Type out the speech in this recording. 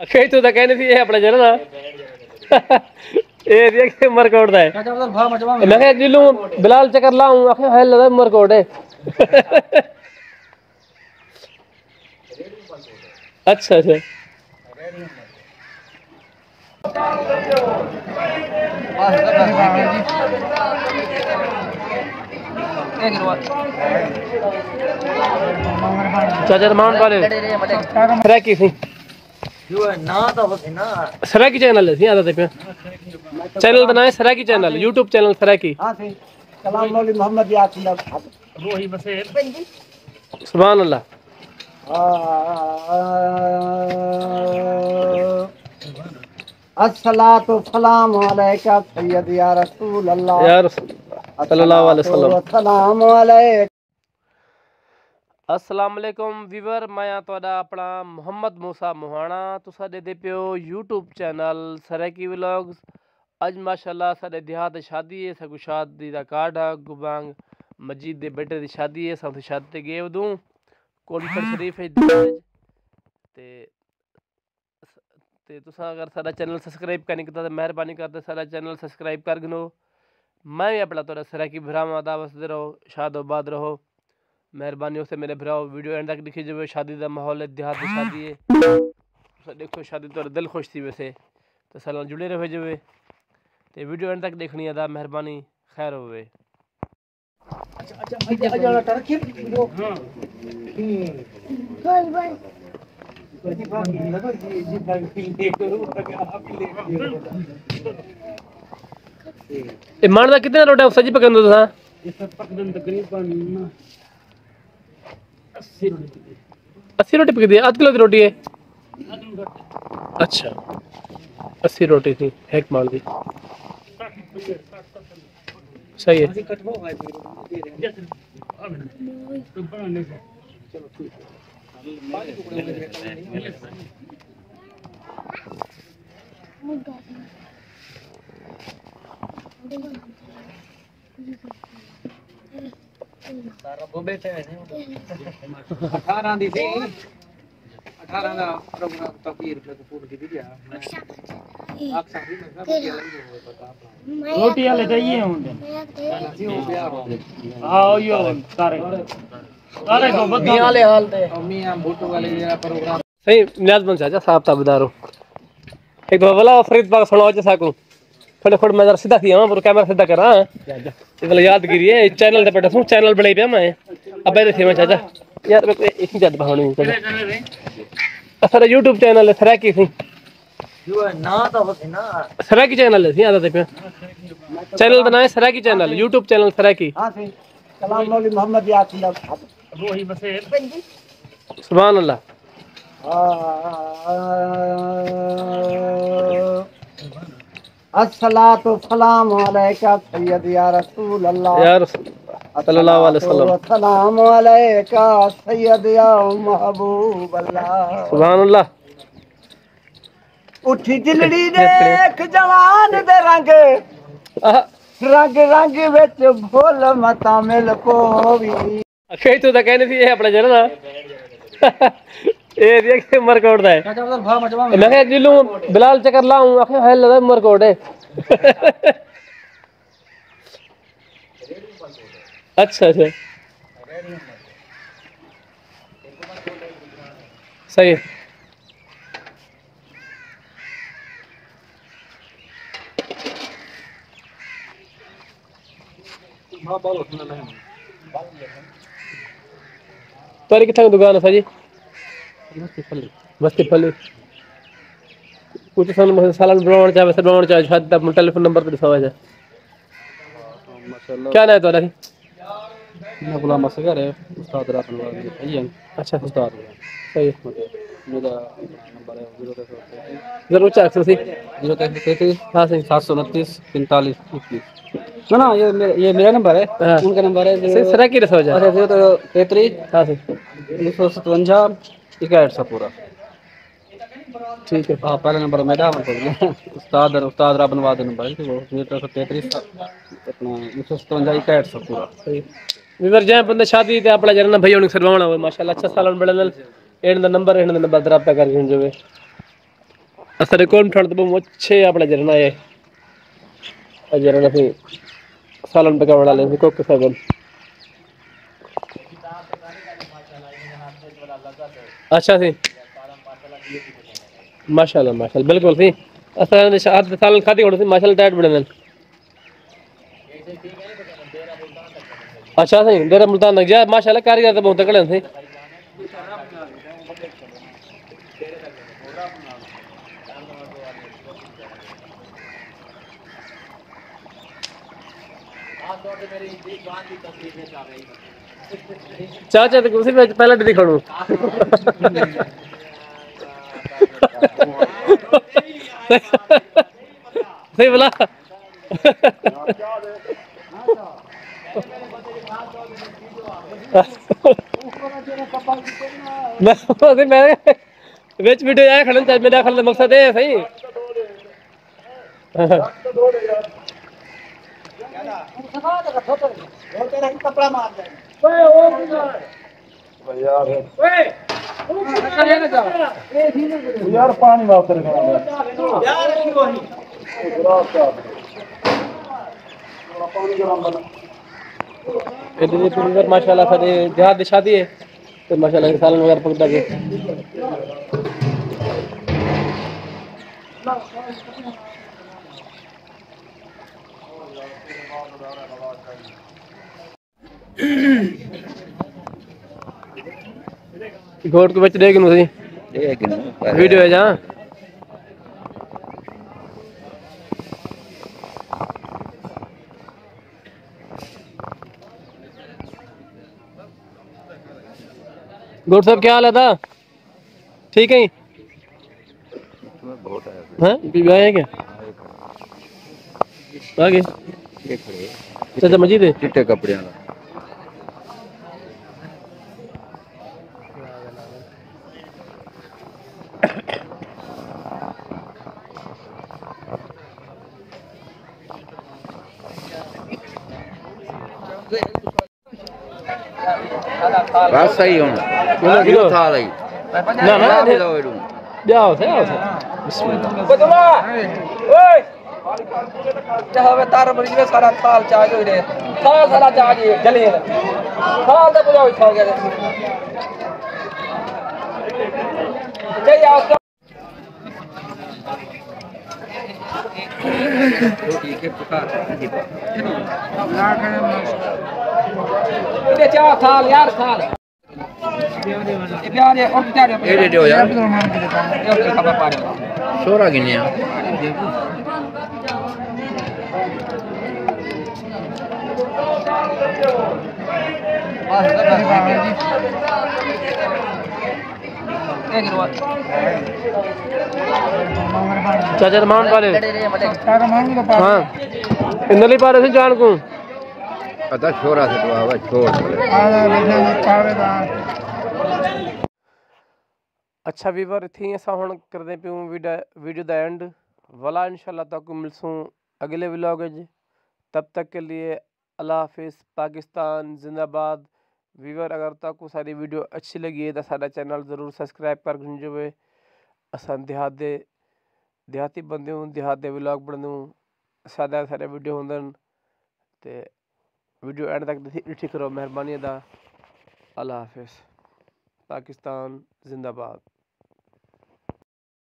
कई तो कहने थी ये अपना जरा ना ये देख मरकोट दा है मैं कहा जिलू बिलाल चक्कर लाऊं आखे है लदा मरकोट है अच्छा अच्छा चाचा माउंट वाले सराकी सी ना तो बस ना सराकी चैनल है सी आता पे चैनल दा नाम है सराकी चैनल यूट्यूब चैनल सराकी हां सही कलाम मौलवी मोहम्मद यासीन वही बसेर सुभान अल्लाह अस्सलातु सलाम अलैका सय्यद या रसूल अल्लाह या सल्लल्लाहु अलैहि वसल्लम सलाम अलैका अस्सलाम वालेकुम वीवर मैं ਤੁਹਾਡਾ ਆਪਣਾ ਮੁਹੰਮਦ मूसा मोहाना तुसा दे पियो यूट्यूब चैनल सराकी व्लॉग्स अज माशाल्लाह साडे देहात शादी है सगु शादी दा कार्ड है गुबांग मजीद दे बेटे दी शादी है साथ शादी ते गए उदू कोटफड़ शरीफ है ते तुसा अगर साडा चैनल सब्सक्राइब करने की तो मेहरबानी करते साडा चैनल सब्सक्राइब कर गनो मैं भी अपना तोरा सराकी भरावा दावत दे रहो शादोबाद रहो मेहरबानी से मेरे भराओ वीडियो एंड तक दिखी जो शादी का माहौल है देहात की शादी है देखो शादी तो दिल खुश थी वैसे तो साल जुड़े रहो जो तो वीडियो एंड तक देखनी अदा मेहरबानी खैर होवे मान दा कितने रोटा सजी पकंदो था तकरीबन 80 रोटी पकी थी आध किलो की रोटी है अच्छा 80 रोटी थी एक माल दी सही है सारा बॉम्बे से 18 दी थी 18 दा प्रोग्राम तकरीर पे पूरी की दिया आप सारी में सब के रोटी वाले चाहिए होंगे हां यो सारे सारे को मियां वाले हाल थे मियां भुट्टो वाले जरा प्रोग्राम सही नियाज बन चाचा साहब ताबदारो एक तो वाला फरीद बाग सुनाओ जैसा को थोड़े थोड़े मैं जरा सीधा किया पर कैमरा सीधा करा इधर यादगिरी है चैनल पे बैठा हूं चैनल बनाई पे मैं अब बैठे थे मैं चाचा यार एक ही जद बहानी सारा YouTube चैनल है सराकी सी जो ना तो बस ना सराकी चैनल है सी आता पे चैनल दा नाम है सराकी चैनल YouTube चैनल सराकी हां सही कलाम मौलवी मोहम्मद यासीन वही बसेर सुभान अल्लाह अस्सलातु सलाम अलैका सय्यद या रसूल अल्लाह या सल्लल्लाहु अलैहि वसल्लम सलाम अलैका सय्यद या महबूब अल्लाह सुभान अल्लाह उठी दिलड़ी देख जवान दे रंग रंग रंग विच भोल मता मिल पोवी कई तो कहने थी ये अपना जरा ना ये देख मरकोट दा है मैं कहा जिलू बिलाल चक्कर लाऊं आखे है लदा मरकोट है अच्छा अच्छा सही है पर कितना दुकान है जी बस्ती फली कुछ सन सालन बनाना चाहे वैसे बनाना चाहे शायद तब टेलीफोन नंबर पे दिखावा जाए माशाल्लाह क्या नाम है तुम्हारा मैं गुलाम असगर है उस्ताद रातन वाला भैया अच्छा उस्ताद सही है मेरा नंबर है जरूर चाहे अक्सर सी 033 हाँ सही 729 45 21 ना ये मेरा नंबर है हाँ। उनका नंबर है सही सरा की रसो जाए अच्छा 033 हाँ सही 257 61 पूरा ठीक है हाँ पहला नंबर मेरा उस्ताद राबन वाद नंबर है वो 033 अपना 257 61 पूरा सही विवर जाए बंदे शादी ते अपना जरना भाई उन्हें सरवाना हो माशाल्लाह अच्छा सालन बड़े एंड द नंबर दराब पे कर जो असर कौन ठंड तो बहुत अच्छे अपना जरना है जरना से सालन पका बड़ा ले कोक सागन अच्छा सी माशाल्लाह बिल्कुल सी असल ने शाद सालन खाती होड़ सी माशाल्लाह टाइट बड़े अच्छा सी डेरा मुल्तान तक जा माशाल्लाह कारीगर तो बहुत तगड़े थे चाचा तो कुर्सी पे पहले भी खड़ू सही बोला मैं विच वीडियो आया खड़न चाहिए मेरा खड़न मकसद है सही कपड़ा मार दे यार पानी वापस इधर माशाल्लाह सारे देहात की शादी है तो माशाल्लाह सालन वगैरह पकड़ा के घोट के बच्चे देख सी वीडियो है जहाँ गोट साहब क्या हाल है था ठीक है हाँ बीबी आए क्या आगे चाचा मजीद है चिट्टे कपड़े बस सही हूँ किलो था रही ना ना जाओ से तार मरीज में सारा थाल चार्ज हो रहे थाल सारा चार्ज जले थाल तो पूरा हो गया जय आपका ये चार थाल यार थाल ये प्यार है और प्यार है ये दे यार ये खबर पा रहे शोरा गिनिया चाचा माउंट पाले हाँ इंदली पारे से जान को पता शोरा से तो आवा छोड़ अच्छा वीवर इत्थे असां हुण करदे पियूं वीडियो दा एंड वला इंशाल्लाह तक मिलसूं अगले व्लॉग च तब तक के लिए अल्लाह हाफिज़ पाकिस्तान जिंदाबाद वीवर अगर तक सारी वीडियो अच्छी लगी है तो साडा चैनल ज़रूर सब्सक्राइब कर जो असां देहाती बंदे हूँ देहात दे व्लॉग बनदे हूँ सादा सारे वीडियो होंदे ते वीडियो एंड तक ॾिठी करो मेहरबानी अदा अल्लाह हाफिज़ पाकिस्तान जिंदाबाद।